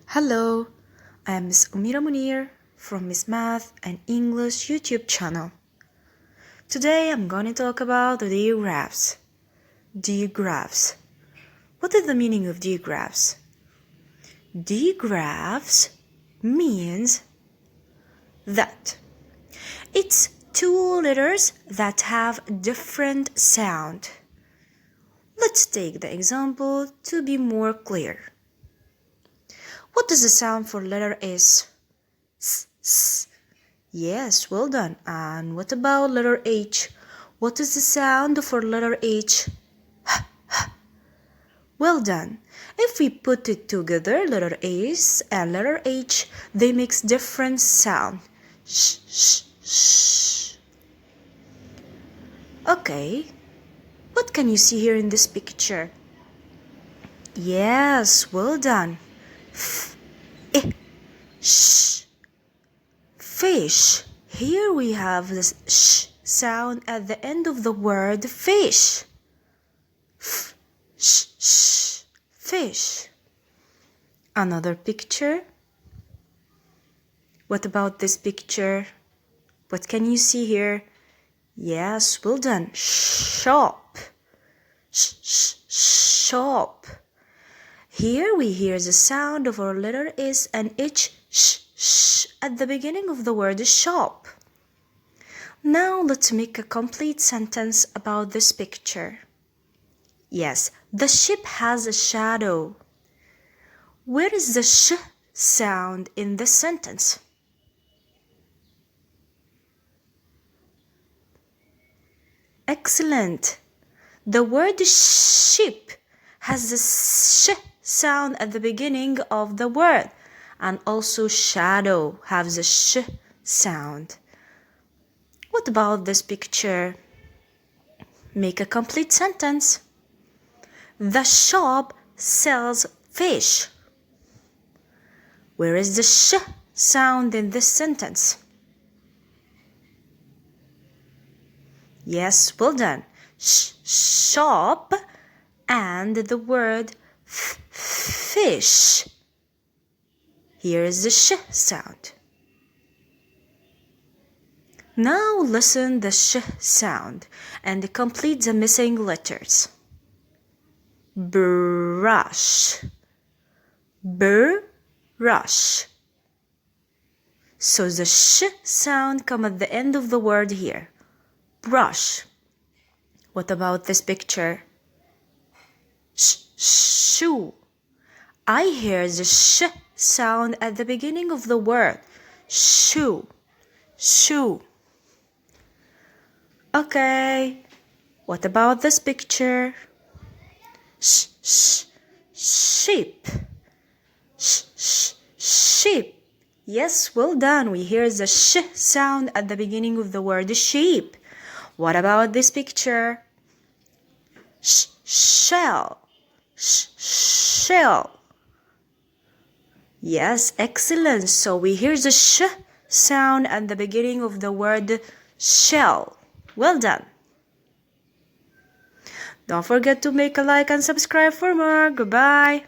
Hello, I am Miss Umira Munir from Miss Math and English YouTube channel. Today I'm going to talk about the digraphs. Digraphs. What is the meaning of digraphs? Digraphs means that it's two letters that have different sound. Let's take the example to be more clear. What is the sound for letter S? S, S. Yes, well done. And what about letter H? What is the sound for letter H? H, H. Well done. If we put it together, letter S and letter H, they make different sound. Sh, sh, sh. Okay. What can you see here in this picture? Yes, well done. F, I, sh. Fish. Here we have this sh sound at the end of the word fish. F, sh, sh, fish. Another picture. What about this picture? What can you see here? Yes, well done. Shop. Sh, sh, shop. Here we hear the sound of our letter S and H, sh, sh, at the beginning of the word shop. Now let's make a complete sentence about this picture. Yes, the ship has a shadow. Where is the sh sound in this sentence? Excellent. The word ship has the sh sound at the beginning of the word, and also shadow has the sh sound. What about this picture? Make a complete sentence. The shop sells fish. Where is the sh sound in this sentence? Yes, well done. Shop and the word fish. Here is the sh sound. Now listen the sh sound and complete the missing letters. Brush. Brush. So the sh sound come at the end of the word here. Brush. What about this picture? Shoe. I hear the sh sound at the beginning of the word. Shoe. Shoe. Okay. What about this picture? Sheep. Sheep. Yes, well done. We hear the sh sound at the beginning of the word sheep. What about this picture? Shell. Shell. Yes, excellent. So we hear the sh sound at the beginning of the word shell. Well done. Don't forget to make a like and subscribe for more. Goodbye.